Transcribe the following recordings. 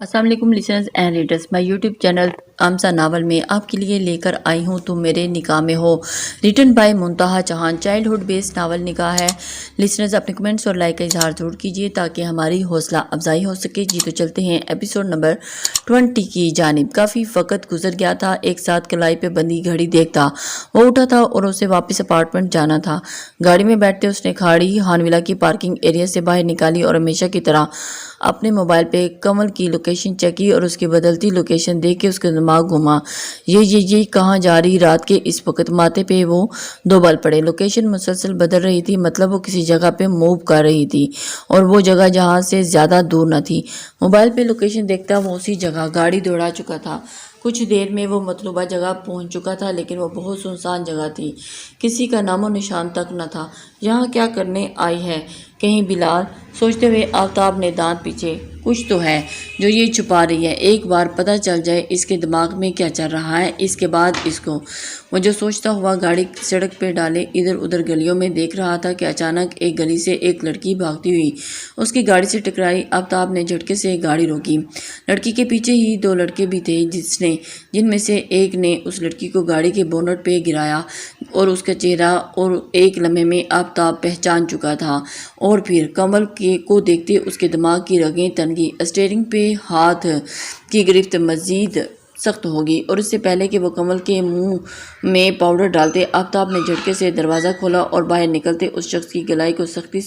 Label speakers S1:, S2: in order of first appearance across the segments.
S1: السلام علیکم listeners and readers, میں یوٹیوب چینل آمسا ناول میں آپ کے لیے لے کر آئی ہوں تم میرے نکاح میں ہو، written by Muntaha Chauhan. Child based novel نکاح ہے۔ لسنرز اپنے کمنٹس اور لائک کا اظہار ضرور کیجیے تاکہ ہماری حوصلہ افزائی ہو سکے۔ جی تو چلتے ہیں ایپیسوڈ نمبر 20 کی جانب۔ کافی وقت گزر گیا تھا، ایک ساتھ کلائی پہ بندی گھڑی دیکھتا وہ اٹھا تھا اور اسے واپس اپارٹمنٹ جانا تھا۔ گاڑی میں بیٹھتے اس نے کھاڑی ہانویلا کی پارکنگ ایریا سے باہر نکالی اور ہمیشہ کی طرح اپنے موبائل پہ کمل کی لوکیشن چیک کی اور اس کی بدلتی لوکیشن دیکھ کے اس کا دماغ گھوما۔ یہ کہاں جا رہی رات کے اس وقت؟ ماتھے پہ وہ 2 بال پڑے۔ لوکیشن مسلسل بدل رہی تھی، مطلب وہ کسی جگہ پہ موو کر رہی تھی اور وہ جگہ جہاں سے زیادہ دور نہ تھی۔ موبائل پہ لوکیشن دیکھتا وہ اسی جگہ گاڑی دوڑا چکا تھا۔ کچھ دیر میں وہ مطلوبہ جگہ پہنچ چکا تھا، لیکن وہ بہت سنسان جگہ تھی، کسی کا نام و نشان تک نہ تھا۔ یہاں کیا کرنے آئی ہے کہیں بلال؟ سوچتے ہوئے آفتاب نے دانت پیچھے، کچھ تو ہے جو یہ چھپا رہی ہے، ایک بار پتہ چل جائے اس کے دماغ میں کیا چل رہا ہے، اس کے بعد اس کو۔ وہ جو سوچتا ہوا گاڑی سڑک پہ ڈالے ادھر ادھر گلیوں میں دیکھ رہا تھا کہ اچانک ایک گلی سے ایک لڑکی بھاگتی ہوئی اس کی گاڑی سے ٹکرائی۔ آفتاب نے جھٹکے سے گاڑی روکی۔ لڑکی کے پیچھے ہی 2 لڑکے بھی تھے جن میں سے ایک نے اس لڑکی کو گاڑی کے بونٹ پہ گرایا اور اس کا چہرہ اور ایک لمحے میں آفتاب پہچان چکا تھا۔ اور پھر کمل کو دیکھتے اس کے دماغ کی رگیں تن گئی، اسٹیئرنگ پہ ہاتھ کی گرفت مزید سخت ہوگی اور اس سے پہلے کہ وہ کمل کے منہ میں پاؤڈر ڈالتے، آفتاب نے جھٹکے سے دروازہ کھولا اور باہر نکلتے اس شخص کی گلائی کو سختی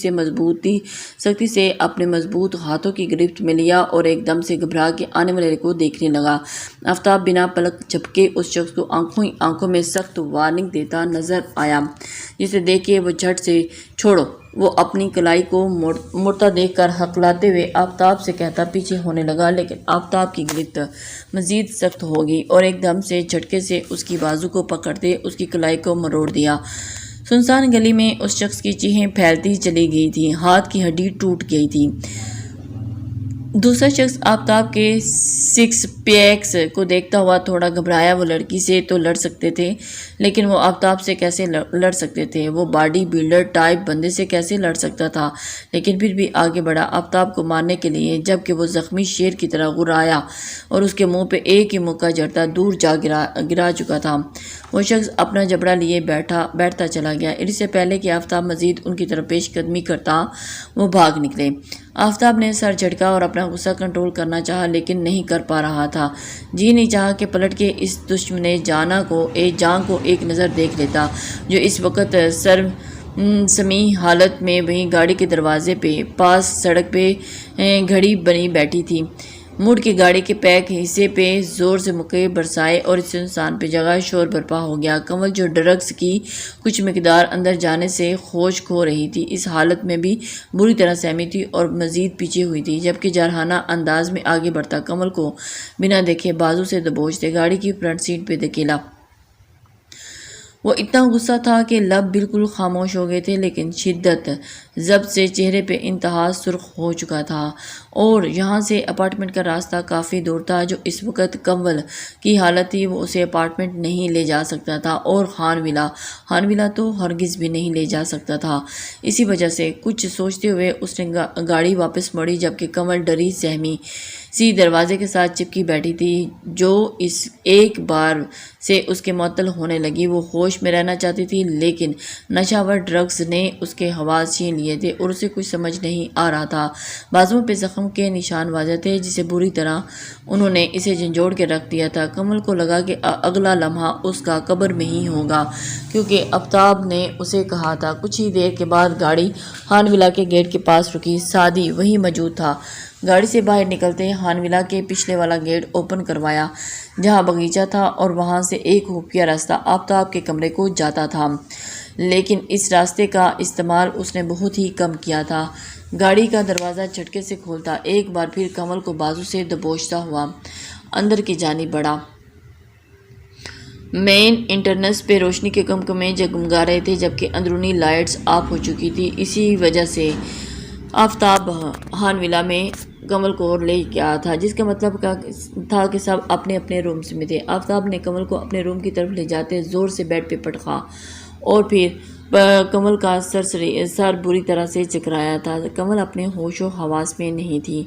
S1: سے اپنے مضبوط ہاتھوں کی گرفت میں لیا اور ایک دم سے گھبرا کے آنے والے کو دیکھنے لگا۔ آفتاب بنا پلک جھپکے اس شخص کو آنکھوں میں سخت وارننگ دیتا نظر آیا، جسے دیکھ کے وہ جھٹ سے چھوڑو وہ اپنی کلائی کو مڑتا دیکھ کر ہکلاتے ہوئے آفتاب سے کہتا پیچھے ہونے لگا، لیکن آفتاب کی گرفت مزید سخت ہو گئی اور ایک دم سے جھٹکے سے اس کی بازو کو پکڑتے اس کی کلائی کو مروڑ دیا۔ سنسان گلی میں اس شخص کی چیخیں پھیلتی چلی گئی تھیں، ہاتھ کی ہڈی ٹوٹ گئی تھی۔ دوسرا شخص آفتاب کے 6 پیکس کو دیکھتا ہوا تھوڑا گھبرایا۔ وہ لڑکی سے تو لڑ سکتے تھے، لیکن وہ آفتاب سے کیسے لڑ سکتے تھے؟ وہ باڈی بلڈر ٹائپ بندے سے کیسے لڑ سکتا تھا؟ لیکن پھر بھی آگے بڑھا آفتاب کو مارنے کے لیے، جبکہ وہ زخمی شیر کی طرح غرایا اور اس کے منہ پہ ایک ہی مکہ جڑتا دور جا گرا چکا تھا۔ وہ شخص اپنا جبڑا لیے بیٹھتا چلا گیا۔ اس سے پہلے کہ آفتاب مزید ان کی طرف پیش قدمی کرتا وہ بھاگ نکلے۔ آفتاب نے سر جھٹکا اور اپنا غصہ کنٹرول کرنا چاہا، لیکن نہیں کر پا رہا تھا۔ جی نہیں چاہا کہ پلٹ کے اس دشمن جان کو ایک نظر دیکھ لیتا، جو اس وقت سمی حالت میں وہیں گاڑی کے دروازے پہ پاس سڑک پہ گھڑی بنی بیٹھی تھی۔ مڑ کے گاڑی کے پیک حصے پہ زور سے مکے برسائے اور اس انسان پہ جگہ شور برپا ہو گیا۔ کمل جو ڈرگس کی کچھ مقدار اندر جانے سے ہوش کھو رہی تھی، اس حالت میں بھی بری طرح سہمی تھی اور مزید پیچھے ہوئی تھی، جبکہ جارحانہ انداز میں آگے بڑھتا کمل کو بنا دیکھے بازو سے دبوچتے گاڑی کی فرنٹ سیٹ پہ دھکیلا۔ وہ اتنا غصہ تھا کہ لب بالکل خاموش ہو گئے تھے، لیکن شدت ضبط سے چہرے پہ انتہا سرخ ہو چکا تھا۔ اور یہاں سے اپارٹمنٹ کا راستہ کافی دور تھا۔ جو اس وقت کمل کی حالت تھی وہ اسے اپارٹمنٹ نہیں لے جا سکتا تھا، اور ہانویلا تو ہرگز بھی نہیں لے جا سکتا تھا۔ اسی وجہ سے کچھ سوچتے ہوئے اس نے گاڑی واپس موڑی، جبکہ کمل ڈری سہمی سی دروازے کے ساتھ چپکی بیٹھی تھی، جو اس ایک بار سے اس کے معطل ہونے لگی۔ وہ ہوش میں رہنا چاہتی تھی، لیکن نشاور ڈرگز نے اس کے حواس چھین لیے تھے اور اسے کچھ سمجھ نہیں آ رہا تھا۔ بازوؤں پہ زخم کے نشان واضح تھے، جسے بری طرح انہوں نے اسے جھنجھوڑ کے رکھ دیا تھا۔ کمل کو لگا کہ اگلا لمحہ اس کا قبر میں ہی ہوگا، کیونکہ آفتاب نے اسے کہا تھا۔ کچھ ہی دیر کے بعد گاڑی ہانویلا کے گیٹ کے پاس رکی۔ سعدی وہیں موجود تھا۔ گاڑی سے باہر نکلتے ہانویلا کے پچھلے والا گیٹ اوپن کروایا، جہاں باغیچہ تھا اور وہاں سے ایک خفیہ راستہ آفتاب کے کمرے کو جاتا تھا، لیکن اس راستے کا استعمال اس نے بہت ہی کم کیا تھا۔ گاڑی کا دروازہ جھٹکے سے کھولتا ایک بار پھر کمل کو بازو سے دبوچتا ہوا اندر کی جانب بڑھا۔ مین انٹرنس پہ روشنی کے کمکمے جگمگا رہے تھے، جبکہ اندرونی لائٹس آف ہو چکی تھی۔ اسی وجہ سے آفتاب ہانویلا میں کمل کو لے گیا تھا، جس کا مطلب تھا کہ سب اپنے اپنے رومز میں تھے۔ آفتاب نے کمل کو اپنے روم کی طرف لے جاتے زور سے بیڈ پہ پٹکا اور پھر کمل کا سر بری طرح سے چکرایا تھا۔ کمل اپنے ہوش و حواس میں نہیں تھی۔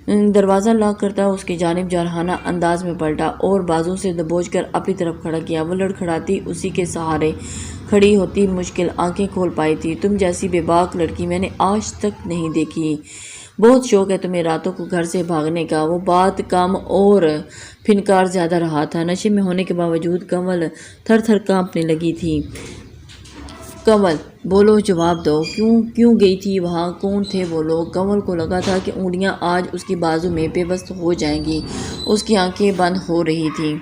S1: دروازہ لاک کرتا اس کی جانب جارحانہ انداز میں پلٹا اور بازو سے دبوچ کر اپنی طرف کھڑا کیا۔ وہ لڑکھڑاتی اسی کے سہارے کھڑی ہوتی مشکل آنکھیں کھول پائی تھی۔ تم جیسی بے باک لڑکی میں نے آج تک نہیں دیکھی۔ بہت شوق ہے تمہیں راتوں کو گھر سے بھاگنے کا۔ وہ بات کم اور فنکار زیادہ رہا تھا۔ نشے میں ہونے کے باوجود کنول تھر تھر کانپنے لگی تھی۔ کنول بولو، جواب دو، کیوں گئی تھی وہاں؟ کون تھے وہ لوگ؟ کنول کو لگا تھا کہ انگلیاں آج اس کی بازو میں پیوست ہو جائیں گی۔ اس کی آنکھیں بند ہو رہی تھیں۔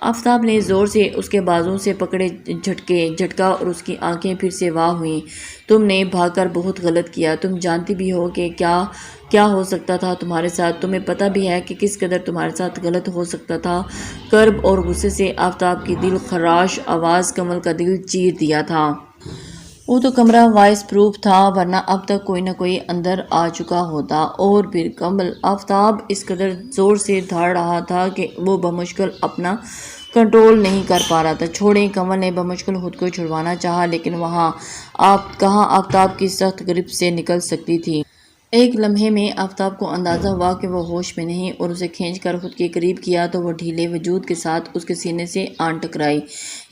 S1: آفتاب نے زور سے اس کے بازو سے پکڑے جھٹکا اور اس کی آنکھیں پھر سے واہ ہوئیں۔ تم نے بھاگ کر بہت غلط کیا۔ تم جانتی بھی ہو کہ کیا ہو سکتا تھا تمہارے ساتھ۔ تمہیں پتہ بھی ہے کہ کس قدر تمہارے ساتھ غلط ہو سکتا تھا۔ کرب اور غصے سے آفتاب کی دل خراش آواز کنول کا دل چیر دیا تھا۔ وہ تو کمرہ وائس پروف تھا، ورنہ اب تک کوئی نہ کوئی اندر آ چکا ہوتا۔ اور پھر کنول آفتاب اس قدر زور سے دھاڑ رہا تھا کہ وہ بمشکل اپنا کنٹرول نہیں کر پا رہا تھا۔ چھوڑیں، کنول نے بمشکل خود کو چھڑوانا چاہا، لیکن وہاں کہاں آفتاب کی سخت گرفت سے نکل سکتی تھی۔ ایک لمحے میں آفتاب کو اندازہ ہوا کہ وہ ہوش میں نہیں، اور اسے کھینچ کر خود کے قریب کیا تو وہ ڈھیلے وجود کے ساتھ اس کے سینے سے آن ٹکرائی۔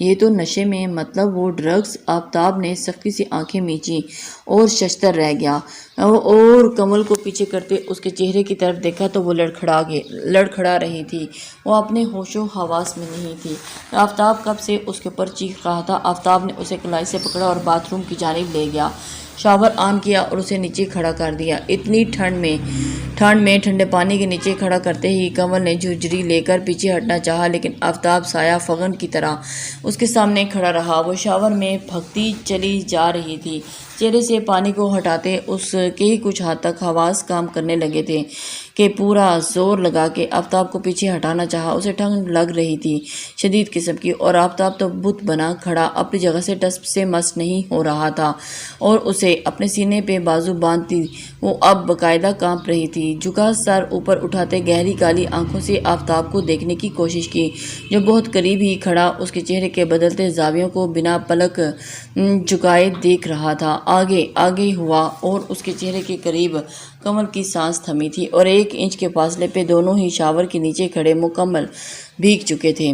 S1: یہ تو نشے میں، مطلب وہ ڈرگز۔ آفتاب نے سختی سے آنکھیں میچیں اور ششدر رہ گیا، اور کنول کو پیچھے کرتے اس کے چہرے کی طرف دیکھا تو وہ لڑکھڑا رہی تھی۔ وہ اپنے ہوش و حواس میں نہیں تھی۔ آفتاب کب سے اس کے اوپر چیخ رہا تھا۔ آفتاب نے اسے کلائی سے پکڑا اور باتھ روم کی جانب لے گیا۔ شاور آن کیا اور اسے نیچے کھڑا کر دیا۔ اتنی ٹھنڈ میں ٹھنڈے پانی کے نیچے کھڑا کرتے ہی کنول نے جھرجھری لے کر پیچھے ہٹنا چاہا، لیکن آفتاب سایہ فغن کی طرح اس کے سامنے کھڑا رہا۔ وہ شاور میں پھکتی چلی جا رہی تھی۔ چہرے سے پانی کو ہٹاتے اس کے ہی کچھ حد تک حواس کام کرنے لگے تھے کہ پورا زور لگا کے آفتاب کو پیچھے ہٹانا چاہا۔ اسے ٹھنڈ لگ رہی تھی، شدید قسم کی، اور آفتاب تو بت بنا کھڑا اپنی جگہ سے ٹس سے مس نہیں ہو رہا تھا، اور اسے اپنے سینے پہ بازو باندھتی وہ اب باقاعدہ کانپ رہی تھی۔ جھکا سر اوپر اٹھاتے گہری کالی آنکھوں سے آفتاب کو دیکھنے کی کوشش کی، جو بہت قریب ہی کھڑا اس کے چہرے کے بدلتے زاویوں کو بنا پلک جھکائے دیکھ رہا تھا۔ آگے ہوا اور اس کے چہرے کے قریب کنول کی سانس تھمی تھی، اور 1 انچ کے فاصلے پہ دونوں ہی شاور کے نیچے کھڑے مکمل بھیگ چکے تھے۔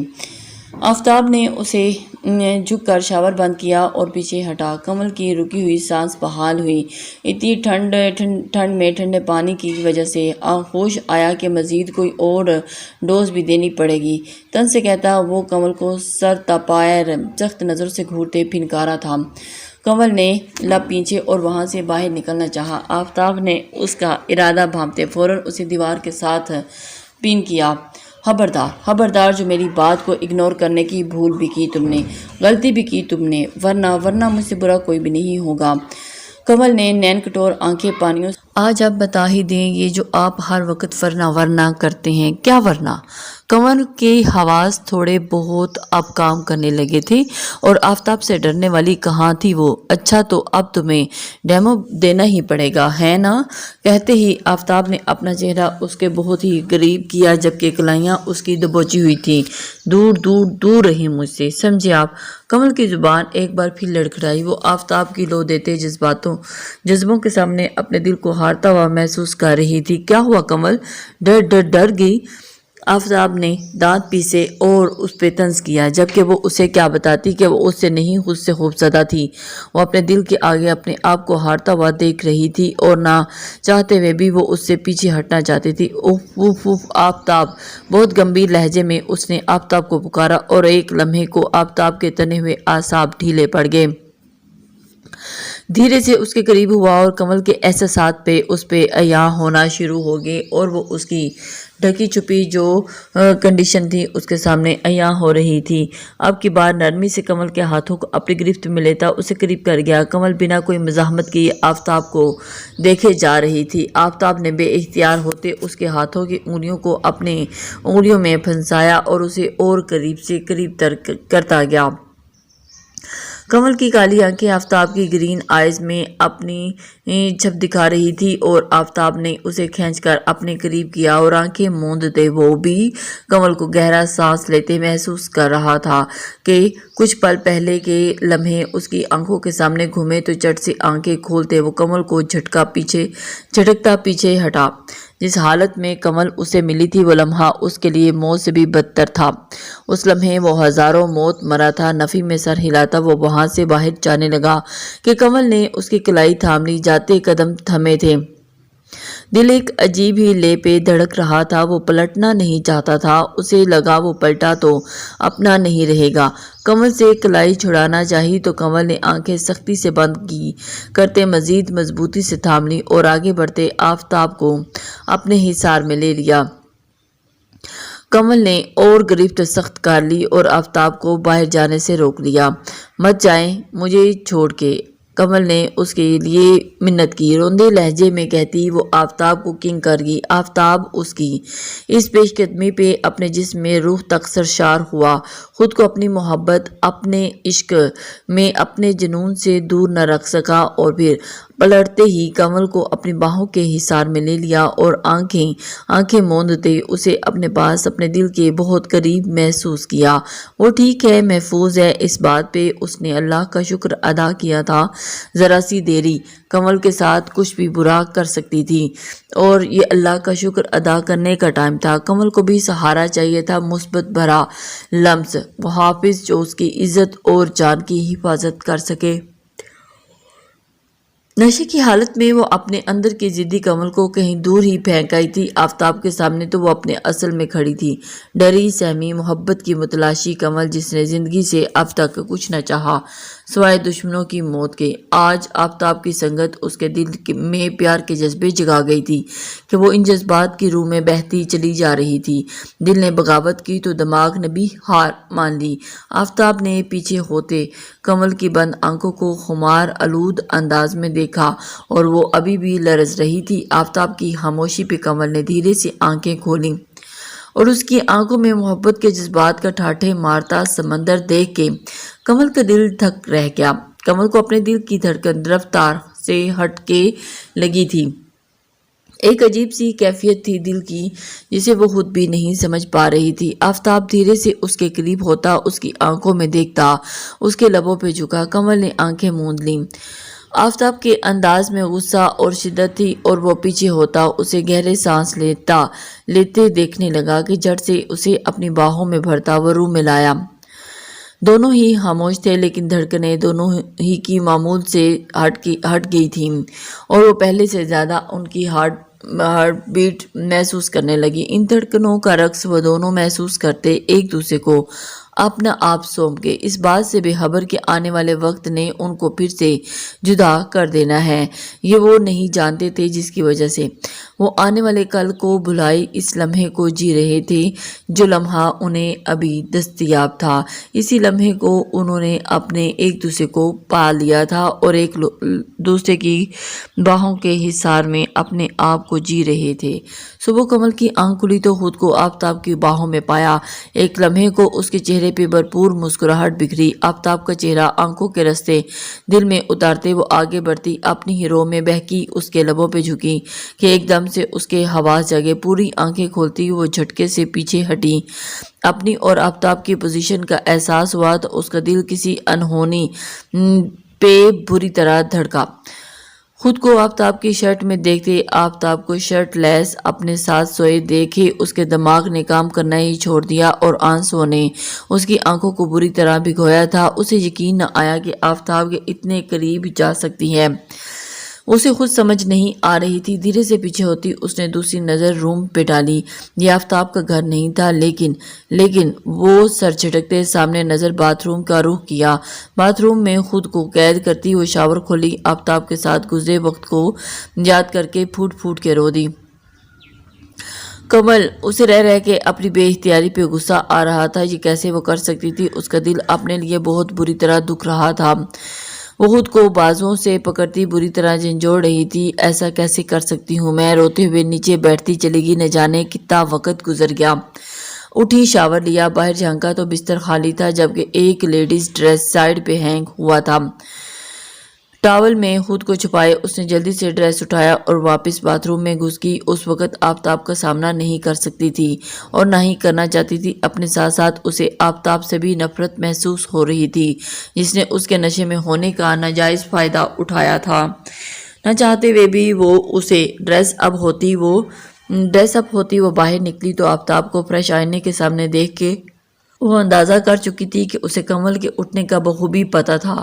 S1: آفتاب نے اسے جھک کر شاور بند کیا اور پیچھے ہٹا۔ کنول کی رکی ہوئی سانس بحال ہوئی۔ اتنی ٹھنڈ میں ٹھنڈے پانی کی وجہ سے ہوش آیا کہ مزید کوئی اور ڈوز بھی دینی پڑے گی۔ تن سے کہتا وہ کنول کو سر تا پیر سخت نظر سے گھورتے پھنکارا تھا۔ کنول نے لب پیچھے اور وہاں سے باہر نکلنا چاہا۔ آفتاب نے اس کا ارادہ بھانپتے فوراً اسے دیوار کے ساتھ پن کیا۔ خبردار، جو میری بات کو اگنور کرنے کی بھول بھی کی تم نے، غلطی بھی کی تم نے، ورنہ مجھ سے برا کوئی بھی نہیں ہوگا۔ کنول نے نین کٹور آنکھیں پانیوں سے آج آپ بتا ہی دیں، یہ جو آپ ہر وقت ورنہ کرتے ہیں، کیا ورنہ؟ کنول کے حواس تھوڑے بہت اب کام کرنے لگے تھے، اور آفتاب سے ڈرنے والی کہاں تھی وہ؟ اچھا، تو اب تمہیں ڈیمو دینا ہی پڑے گا، ہے نا؟ کہتے ہی آفتاب نے اپنا چہرہ اس کے بہت ہی قریب کیا، جبکہ کلائیاں اس کی دبوچی ہوئی تھیں۔ دور رہی مجھ سے، سمجھے آپ؟ کنول کی زبان ایک بار پھر لڑکھڑائی۔ وہ آفتاب کی لو دیتے جذبوں کے سامنے اپنے دل کو ہارتا ہوا محسوس کر رہی تھی۔ کیا ہوا کنول؟ ڈر گئی؟ آفتاب نے دانت پیسے اور اس پہ طنز کیا، جبکہ وہ اسے کیا بتاتی کہ وہ اس سے نہیں، خود سے خوفزدہ تھی۔ وہ اپنے دل کے آگے اپنے آپ کو ہارتا ہوا دیکھ رہی تھی، اور نہ چاہتے ہوئے بھی وہ اس سے پیچھے ہٹنا چاہتی تھی۔ اوف آفتاب! بہت گمبھیر لہجے میں اس نے آفتاب کو پکارا، اور ایک لمحے کو آفتاب کے تنے ہوئے اعصاب ڈھیلے پڑ گئے۔ دھیرے سے اس کے قریب ہوا، اور کنول کے احساسات پہ اس پہ عیاں ہونا شروع ہو گئے، اور وہ اس کی ڈھکی چھپی جو کنڈیشن تھی اس کے سامنے عیاں ہو رہی تھی۔ اب کی بار نرمی سے کنول کے ہاتھوں کو اپنی گرفت میں لیتا اسے قریب کر گیا۔ کنول بنا کوئی مزاحمت کیے آفتاب کو دیکھے جا رہی تھی۔ آفتاب نے بے اختیار ہوتے اس کے ہاتھوں کی انگلیوں کو اپنی انگلیوں میں پھنسایا اور اسے اور قریب سے قریب تر کرتا گیا۔ کنول کی کالی آنکھیں آفتاب کی گرین آئیز میں اپنی چھپ دکھا رہی تھی، اور آفتاب نے اسے کھینچ کر اپنے قریب کیا، اور آنکھیں موندتے وہ بھی کنول کو گہرا سانس لیتے محسوس کر رہا تھا کہ کچھ پل پہلے کے لمحے اس کی آنکھوں کے سامنے گھومے تو چٹ سے آنکھیں کھولتے وہ کنول کو جھٹکتا پیچھے ہٹا۔ جس حالت میں کمل اسے ملی تھی وہ لمحہ اس کے لیے موت سے بھی بدتر تھا۔ اس لمحے وہ ہزاروں موت مرا تھا۔ نفی میں سر ہلاتا وہ وہاں سے باہر جانے لگا کہ کمل نے اس کی کلائی تھام لی، جاتے قدم تھمے تھے۔ دل ایک عجیب ہی لے پہ دھڑک رہا تھا، وہ پلٹنا نہیں چاہتا تھا، اسے لگا وہ پلٹا تو اپنا نہیں رہے گا۔ کمل سے کلائی چھڑانا چاہی تو کمل نے آنکھیں سختی سے بند کی کرتے مزید مضبوطی سے تھام لی اور آگے بڑھتے آفتاب کو اپنے حصار میں لے لیا۔ کمل نے اور گرفت سخت کر لی اور آفتاب کو باہر جانے سے روک لیا۔ مت جائیں مجھے چھوڑ کے، کمل نے اس کے لیے منت کی، روندے لہجے میں کہتی وہ آفتاب کو کنگ کر گئی۔ آفتاب اس کی اس پیش قدمی پہ اپنے جسم میں روح تک سرشار ہوا، خود کو اپنی محبت، اپنے عشق میں اپنے جنون سے دور نہ رکھ سکا اور پھر پلٹتے ہی کمل کو اپنی باہوں کے حصار میں لے لیا اور آنکھیں موندتے اسے اپنے پاس اپنے دل کے بہت قریب محسوس کیا۔ وہ ٹھیک ہے، محفوظ ہے، اس بات پہ اس نے اللہ کا شکر ادا کیا تھا۔ ذرا سی دیری کمل کے ساتھ کچھ بھی برا کر سکتی تھی اور یہ اللہ کا شکر ادا کرنے کا ٹائم تھا۔ کمل کو بھی سہارا چاہیے تھا، مثبت بھرا لمس، وہ حافظ جو اس کی عزت اور جان کی حفاظت کر سکے۔ نشے کی حالت میں وہ اپنے اندر کی ضدی کمل کو کہیں دور ہی پھینک آئی تھی۔ آفتاب کے سامنے تو وہ اپنے اصل میں کھڑی تھی، ڈری سہمی محبت کی متلاشی کمل، جس نے زندگی سے اب تک کچھ نہ چاہا سوائے دشمنوں کی موت کے۔ آج آفتاب کی سنگت اس کے دل میں پیار کے جذبے جگا گئی تھی کہ وہ ان جذبات کی روح میں بہتی چلی جا رہی تھی۔ دل نے بغاوت کی تو دماغ نے بھی ہار مان لی۔ آفتاب نے پیچھے ہوتے کمل کی بند آنکھوں کو خمار آلود انداز میں دیکھا اور وہ ابھی بھی لرز رہی تھی۔ آفتاب کی خاموشی پہ کمل نے دھیرے سے آنکھیں کھولیں اور اس کی آنکھوں میں محبت کے جذبات کا ٹھاٹھے مارتا سمندر دیکھ کے کمل کا دل دھک رہ گیا۔ کمل کو اپنے دل کی دھڑکن رفتار سے ہٹ کے لگی تھی۔ ایک عجیب سی کیفیت تھی دل کی جسے وہ خود بھی نہیں سمجھ پا رہی تھی۔ آفتاب دھیرے سے اس کے قریب ہوتا، اس کی آنکھوں میں دیکھتا، اس کے لبوں پہ جھکا۔ کمل نے آنکھیں موند لیں۔ آفتاب کے انداز میں غصہ اور شدت تھی اور وہ پیچھے ہوتا اسے گہرے سانس لیتے دیکھنے لگا کہ جھٹ سے اسے اپنی باہوں میں بھرتا وہ روح میں لایا۔ دونوں ہی خاموش تھے لیکن دھڑکنیں دونوں ہی کی معمول سے ہٹ گئی تھیں اور وہ پہلے سے زیادہ ان کی ہارٹ بیٹ محسوس کرنے لگی۔ ان دھڑکنوں کا رقص وہ دونوں محسوس کرتے ایک دوسرے کو اپنا آپ سونپ کے، اس بات سے بے خبر کہ آنے والے وقت نے ان کو پھر سے جدا کر دینا ہے۔ یہ وہ نہیں جانتے تھے جس کی وجہ سے وہ آنے والے کل کو بھلائے اس لمحے کو جی رہے تھے جو لمحہ انہیں ابھی دستیاب تھا۔ اسی لمحے کو انہوں نے اپنے ایک دوسرے کو پا لیا تھا اور ایک دوسرے کی باہوں کے حصار میں اپنے آپ کو جی رہے تھے۔ صبح کمل کی آنکھ کھلی تو خود کو آفتاب کی باہوں میں پایا۔ ایک لمحے کو اس کے چہرے پہ بھرپور مسکراہٹ بکھری۔ آفتاب کا چہرہ آنکھوں کے رستے دل میں اتارتے وہ آگے بڑھتی، اپنی ہی رو میں بہکی اس کے لبوں پہ جھکی کہ ایک دم سے اس کے حواس جگے۔ پوری آنکھیں کھولتی وہ جھٹکے سے پیچھے ہٹی۔ اپنی اور آفتاب کی پوزیشن کا احساس ہوا تو اس کا دل کسی انہونی پہ بری طرح دھڑکا۔ خود کو آفتاب کی شرٹ میں دیکھتے آفتاب کو شرٹ لیس اپنے ساتھ سوئے دیکھے اس کے دماغ نے کام کرنا ہی چھوڑ دیا اور آنسوؤں نے اس کی آنکھوں کو بری طرح بھگویا تھا۔ اسے یقین نہ آیا کہ آفتاب کے اتنے قریب جا سکتی ہے۔ اسے خود سمجھ نہیں آ رہی تھی۔ دھیرے سے پیچھے ہوتی اس نے دوسری نظر روم پہ ڈالی۔ یہ آفتاب کا گھر نہیں تھا لیکن وہ سر جھٹکتے سامنے نظر باتھ روم کا رخ کیا۔ باتھ روم میں خود کو قید کرتی وہ شاور کھولی، آفتاب کے ساتھ گزرے وقت کو یاد کر کے پھوٹ پھوٹ کے رو دی۔ کمل اسے رہ کے اپنی بے اختیاری پہ غصہ آ رہا تھا۔ یہ کیسے وہ کر سکتی تھی؟ اس کا دل اپنے لیے بہت بری طرح دکھ رہا تھا۔ وہ خود کو بازوؤں سے پکڑتی بری طرح جھنجھوڑ رہی تھی۔ ایسا کیسے کر سکتی ہوں میں؟ روتے ہوئے نیچے بیٹھتی چلی گئی۔ نہ جانے کتنا وقت گزر گیا۔ اٹھی، شاور لیا، باہر جھانکا تو بستر خالی تھا جبکہ ایک لیڈیز ڈریس سائڈ پہ ہینگ ہوا تھا۔ ٹاول میں خود کو چھپائے اس نے جلدی سے ڈریس اٹھایا اور واپس باتھ روم میں گھس گئی۔ اس وقت آفتاب کا سامنا نہیں کر سکتی تھی اور نہ ہی کرنا چاہتی تھی۔ اپنے ساتھ ساتھ اسے آفتاب سے بھی نفرت محسوس ہو رہی تھی جس نے اس کے نشے میں ہونے کا ناجائز فائدہ اٹھایا تھا۔ نہ چاہتے ہوئے بھی وہ اسے ڈریس اب ہوتی وہ ڈریس اپ ہوتی وہ باہر نکلی تو آفتاب کو فریش آئینے کے سامنے دیکھ کے وہ اندازہ کر چکی تھی کہ اسے کمل کے اٹھنے کا بخوبی پتہ تھا۔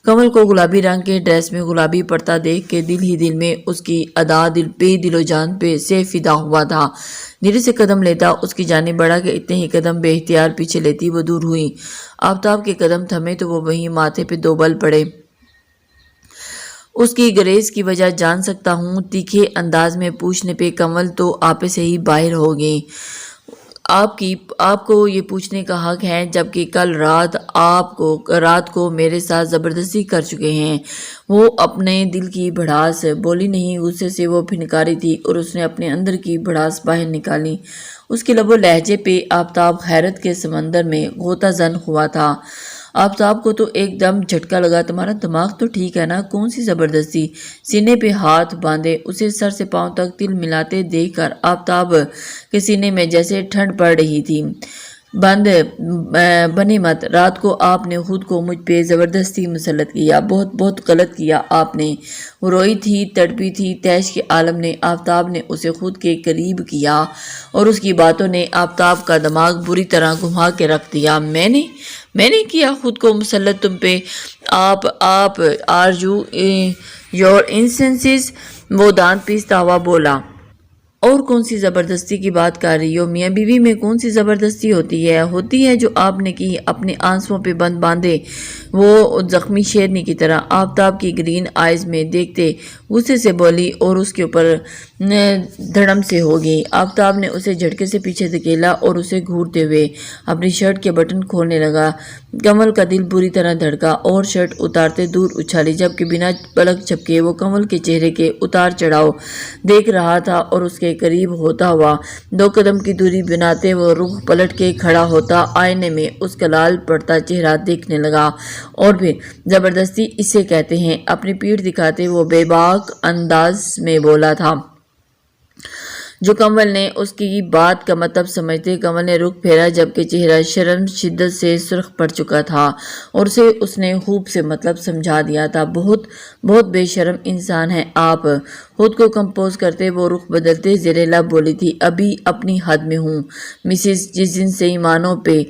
S1: کمل کو گلابی رنگ کے ڈریس میں گلابی پڑتا دیکھ کے دل ہی دل میں اس کی ادا دل و جان پہ سے فدا ہوا تھا۔ دھیرے سے قدم لیتا اس کی جانب بڑھا کہ اتنے ہی قدم بے اختیار پیچھے لیتی وہ دور ہوئی۔ آفتاب کے قدم تھمے تو وہ وہیں ماتھے پہ دو بل پڑے۔ اس کی گریز کی وجہ جان سکتا ہوں؟ تیکھے انداز میں پوچھنے پہ کمل تو آپے سے ہی باہر ہو گئی۔ آپ کو یہ پوچھنے کا حق ہے جبکہ کل رات کو میرے ساتھ زبردستی کر چکے ہیں۔ وہ اپنے دل کی بھڑاس بولی نہیں، غصے سے وہ پھنکاری تھی اور اس نے اپنے اندر کی بھڑاس باہر نکالی۔ اس کے لب و لہجے پہ آفتاب حیرت کے سمندر میں غوطہ زن ہوا تھا۔ آفتاب کو تو ایک دم جھٹکا لگا۔ تمہارا دماغ تو ٹھیک ہے نا؟ کون سی زبردستی؟ سینے پہ ہاتھ باندھے اسے سر سے پاؤں تک تل ملاتے دیکھ کر آفتاب کے سینے میں جیسے ٹھنڈ پڑ رہی تھی۔ بنے مت، رات کو آپ نے خود کو مجھ پہ زبردستی مسلط کیا، بہت غلط کیا آپ نے۔ وہ روئی تھی، تڑپی تھی، تیش کے عالم نے آفتاب نے اسے خود کے قریب کیا اور اس کی باتوں نے آفتاب کا دماغ بری طرح گھما کے رکھ دیا۔ میں نے کیا خود کو مسلط تم پہ؟ آپ آر یور انسینسز؟ وہ دانت پیستا ہوا بولا۔ اور کون سی زبردستی کی بات کر رہی ہو؟ میاں بیوی میں کون سی زبردستی ہوتی ہے جو آپ نے کی؟ اپنے آنسوؤں پہ بند باندھے وہ زخمی شیرنی کی طرح آفتاب کی گرین آئیز میں دیکھتے غصے سے بولی اور اس کے اوپر دھڑم سے ہو گئی۔ آفتاب نے اسے جھٹکے سے پیچھے دھکیلا اور اسے گھورتے ہوئے اپنی شرٹ کے بٹن کھولنے لگا۔ کمل کا دل بری طرح دھڑکا اور شرٹ اتارتے دور اچھالی، جبکہ بنا پلک جھپکے وہ کمل کے چہرے کے اتار چڑھاؤ دیکھ رہا تھا اور اس کے قریب ہوتا ہوا 2 قدم کی دوری بناتے وہ رخ پلٹ کے کھڑا ہوتا آئینے میں اس کا لال پڑتا چہرہ دیکھنے لگا اور پھر زبردستی اسے کہتے ہیں اپنی پیٹھ دکھاتے وہ بے باک انداز میں بولا تھا جو کمل نے اس کی بات کا مطلب سمجھتے کمل نے رخ پھیرا، جبکہ چہرہ شرم شدت سے سرخ پڑ چکا تھا اور اسے اس نے خوب سے مطلب سمجھا دیا تھا۔ بہت بے شرم انسان ہیں آپ۔ خود کو کمپوز کرتے وہ رخ بدلتے زیر لب بولی تھی، ابھی اپنی حد میں ہوں مسز، جس دن سے ایمانوں پہ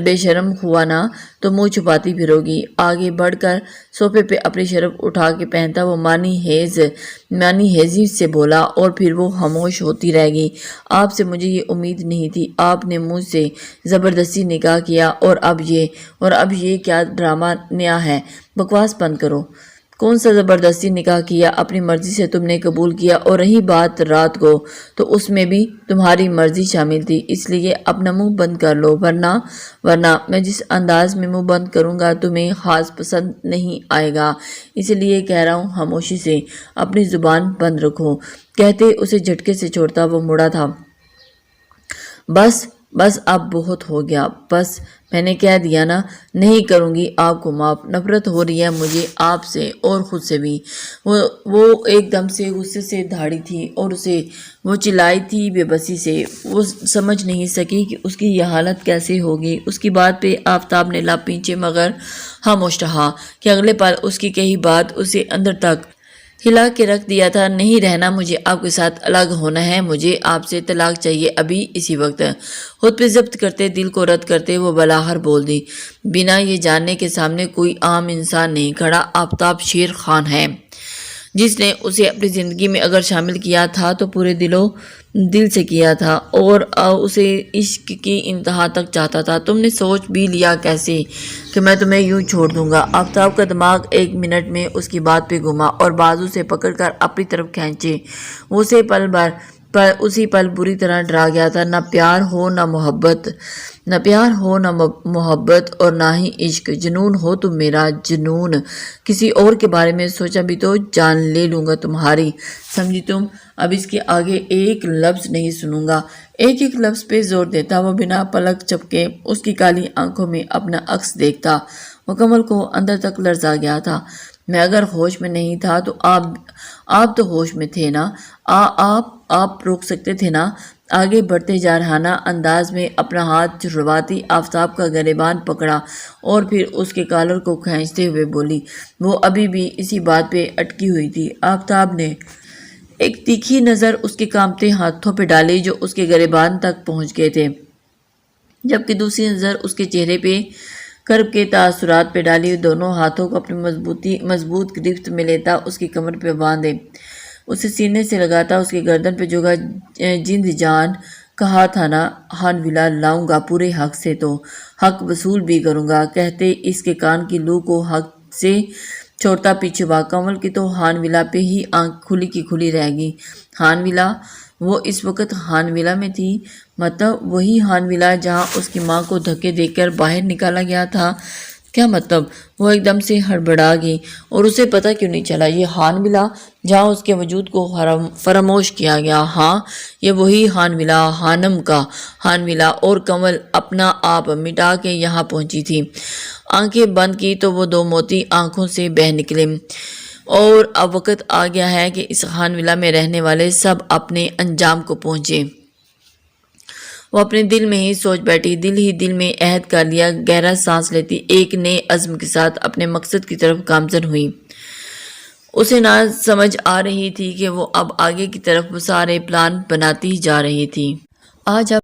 S1: بے شرم ہوا نا تو منہ چھپاتی پھرو گی۔ آگے بڑھ کر صوفے پہ اپنی شرف اٹھا کے پہنتا وہ مانی ہیزی سے بولا اور پھر وہ خاموش ہوتی رہ گئی۔ آپ سے مجھے یہ امید نہیں تھی، آپ نے مجھ سے زبردستی نکاح کیا اور اب یہ کیا ڈرامہ نیا ہے؟ بکواس بند کرو۔ کون سا زبردستی نکاح کیا؟ اپنی مرضی سے تم نے قبول کیا، اور رہی بات رات کو تو اس میں بھی تمہاری مرضی شامل تھی، اس لیے اپنا منہ بند کر لو، ورنہ میں جس انداز میں منہ بند کروں گا تمہیں خاص پسند نہیں آئے گا، اس لیے کہہ رہا ہوں خاموشی سے اپنی زبان بند رکھو۔ کہتے اسے جھٹکے سے چھوڑتا وہ مڑا تھا۔ بس اب بہت ہو گیا، بس میں نے کہہ دیا نا، نہیں کروں گی آپ کو معاف۔ نفرت ہو رہی ہے مجھے آپ سے اور خود سے بھی۔ وہ ایک دم سے غصے سے دھاڑی تھی اور وہ چلائی تھی بے بسی سے۔ وہ سمجھ نہیں سکی کہ اس کی یہ حالت کیسے ہوگی۔ اس کی بات پہ آفتاب نے لب پیچھے مگر خاموش رہا کہ اگلے پل اس کی کہی بات اسے اندر تک ہلا کے رکھ دیا تھا۔ نہیں رہنا مجھے آپ کے ساتھ، الگ ہونا ہے مجھے آپ سے، طلاق چاہیے ابھی اسی وقت۔ خود پہ ضبط کرتے دل کو رد کرتے وہ بلاہر بول دی، بنا یہ جاننے کے سامنے کوئی عام انسان نہیں کھڑا، آفتاب شیر خان ہے، جس نے اسے اپنی زندگی میں اگر شامل کیا تھا تو پورے دل سے کیا تھا اور اسے عشق کی انتہا تک چاہتا تھا۔ تم نے سوچ بھی لیا کیسے کہ میں تمہیں یوں چھوڑ دوں گا؟ آفتاب کا دماغ 1 منٹ میں اس کی بات پہ گھما اور بازو سے پکڑ کر اپنی طرف کھینچے۔ وہ اسی پل بری طرح ڈرا گیا تھا۔ نہ پیار ہو نہ محبت اور نہ ہی عشق، جنون ہو تم میرا، جنون۔ کسی اور کے بارے میں سوچا بھی تو جان لے لوں گا تمہاری، سمجھی تم؟ اب اس کے آگے ایک لفظ نہیں سنوں گا۔ ایک لفظ پہ زور دیتا وہ بنا پلک جھپکے اس کی کالی آنکھوں میں اپنا عکس دیکھتا۔ وہ کمل کو اندر تک لرزا گیا تھا۔ میں اگر ہوش میں نہیں تھا تو آپ تو ہوش میں تھے نا، آپ روک سکتے تھے نا؟ آگے بڑھتے جا رہا انداز میں اپنا ہاتھ چھڑواتی آفتاب کا گریبان پکڑا اور پھر اس کے کالر کو کھینچتے ہوئے بولی۔ وہ ابھی بھی اسی بات پہ اٹکی ہوئی تھی۔ آفتاب نے ایک تیکھی نظر اس کے کانپتے ہاتھوں پہ ڈالی جو اس کے گریبان تک پہنچ گئے تھے، جبکہ دوسری نظر اس کے چہرے پہ کرب کے تاثرات پہ ڈالی۔ دونوں ہاتھوں کو اپنی مضبوط گرفت میں لیتا اس کی کمر پہ باندھے، اسے سینے سے لگاتا، اس کی گردن پہ جھکا۔ جند جان، کہا تھا نا ہان ولا لاؤں گا پورے حق سے تو حق وصول بھی کروں گا، کہتے اس کے کان کی لو کو حق سے چھوڑتا پیچھے بھاگ۔ کنول کی تو ہان ولا پہ ہی آنکھ کھلی کی کھلی رہ گئی۔ ہان ولا؟ وہ اس وقت ہان ولا میں تھی؟ مطلب وہی ہان ولا جہاں اس کی ماں کو دھکے دے کر باہر نکالا گیا تھا؟ کیا مطلب؟ وہ ایک دم سے ہڑبڑا گئی اور اسے پتہ کیوں نہیں چلا یہ ہان ولا جہاں اس کے وجود کو فراموش کیا گیا۔ ہاں، یہ وہی ہان ولا، ہانم کا ہان ولا، اور کنول اپنا آپ مٹا کے یہاں پہنچی تھی۔ آنکھیں بند کی تو وہ دو موتی آنکھوں سے بہہ نکلے، اور اب وقت آ گیا ہے کہ اس ہان ولا میں رہنے والے سب اپنے انجام کو پہنچے۔ وہ اپنے دل میں ہی سوچ بیٹھی، دل ہی دل میں عہد کر لیا، گہرا سانس لیتی ایک نئے عزم کے ساتھ اپنے مقصد کی طرف گامزن ہوئی۔ اسے نہ سمجھ آ رہی تھی کہ وہ اب آگے کی طرف وہ سارے پلان بناتی جا رہی تھی۔ آج اب